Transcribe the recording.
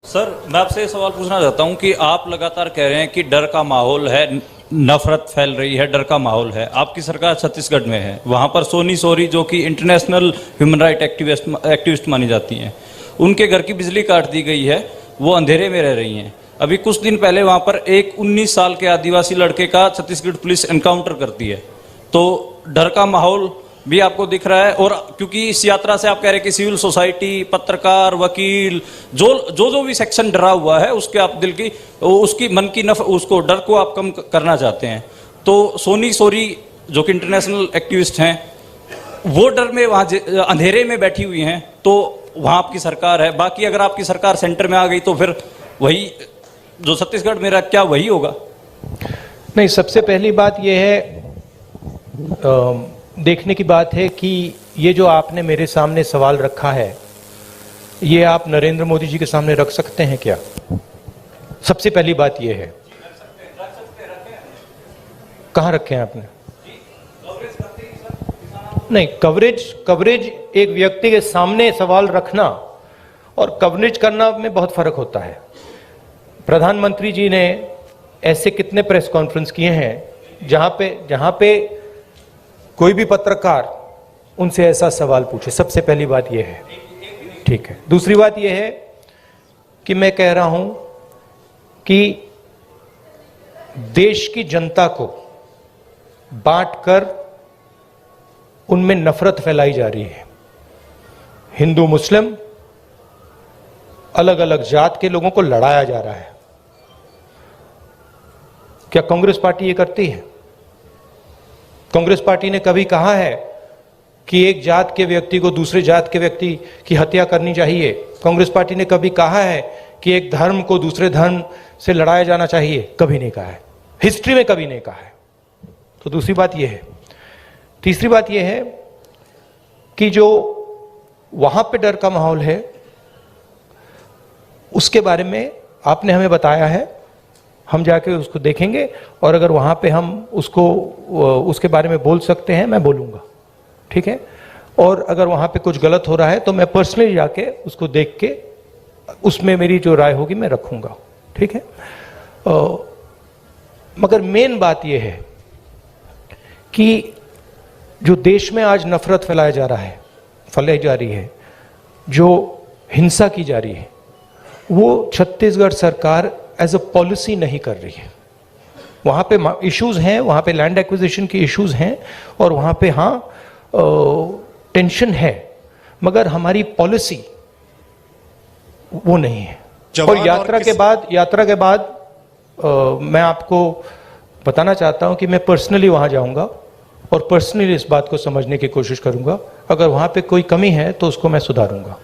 Sir, मैं आपसे ये सवाल पूछना चाहता हूं कि आप लगातार कह रहे हैं कि डर का माहौल है, नफरत फैल रही है, डर का माहौल है। आपकी सरकार छत्तीसगढ़ में है, वहां पर सोनी सोरी जो कि इंटरनेशनल ह्यूमन राइट एक्टिविस्ट मानी जाती हैं, उनके घर की बिजली काट दी गई है, वो अंधेरे में रह रही हैं। अभी कुछ दिन पहले वहां पर एक 19 साल के आदिवासी लड़के का छत्तीसगढ़ पुलिस एनकाउंटर करती है। तो डर का माहौल भी आपको दिख रहा है। और क्योंकि इस यात्रा से आप कह रहे हैं कि सिविल सोसाइटी, पत्रकार, वकील, जो भी सेक्शन डरा हुआ है, उसके आप दिल की, उसकी मन की उसको डर को आप कम करना चाहते हैं। तो सोनी सोरी जो कि इंटरनेशनल एक्टिविस्ट हैं, वो डर में वहां अंधेरे में बैठी हुई हैं, तो वहां आपकी सरकार है। बाकी अगर आपकी सरकार सेंटर में आ गई तो फिर वही जो छत्तीसगढ़ में रहा, क्या वही होगा? नहीं, सबसे पहली बात यह है, देखने की बात है कि ये जो आपने मेरे सामने सवाल रखा है, ये आप नरेंद्र मोदी जी के सामने रख सकते हैं क्या? सबसे पहली बात ये है। कहां रखे हैं आपने? नहीं, कवरेज एक व्यक्ति के सामने सवाल रखना और कवरेज करना में बहुत फर्क होता है। प्रधानमंत्री जी ने ऐसे कितने प्रेस कॉन्फ्रेंस किए हैं जहां पे कोई भी पत्रकार उनसे ऐसा सवाल पूछे। सबसे पहली बात यह है, ठीक है। दूसरी बात यह है कि मैं कह रहा हूं कि देश की जनता को बांटकर उनमें नफरत फैलाई जा रही है। हिंदू मुस्लिम, अलग अलग जात के लोगों को लड़ाया जा रहा है। क्या कांग्रेस पार्टी ये करती है? कांग्रेस पार्टी ने कभी कहा है कि एक जात के व्यक्ति को दूसरे जात के व्यक्ति की हत्या करनी चाहिए? कांग्रेस पार्टी ने कभी कहा है कि एक धर्म को दूसरे धर्म से लड़ाया जाना चाहिए? कभी नहीं कहा है, हिस्ट्री में कभी नहीं कहा है। तो दूसरी बात यह है। तीसरी बात यह है कि जो वहां पे डर का माहौल है, उसके बारे में आपने हमें बताया है, हम जाके उसको देखेंगे और अगर वहां पे हम उसके बारे में बोल सकते हैं, मैं बोलूंगा, ठीक है। और अगर वहां पे कुछ गलत हो रहा है तो मैं पर्सनली जाके उसको देख के उसमें मेरी जो राय होगी मैं रखूंगा, ठीक है। मगर मेन बात यह है कि जो देश में आज नफरत फैलाई जा रही है, जो हिंसा की जा रही है, वो छत्तीसगढ़ सरकार एज अ पॉलिसी नहीं कर रही है। वहां पे इश्यूज हैं, वहां पे लैंड एक्विजिशन की इश्यूज हैं और वहां पे टेंशन है, मगर हमारी पॉलिसी वो नहीं है। और यात्रा के बाद मैं आपको बताना चाहता हूं कि मैं पर्सनली वहां जाऊंगा और पर्सनली इस बात को समझने की कोशिश करूंगा। अगर वहां पे कोई कमी है तो उसको मैं सुधारूंगा।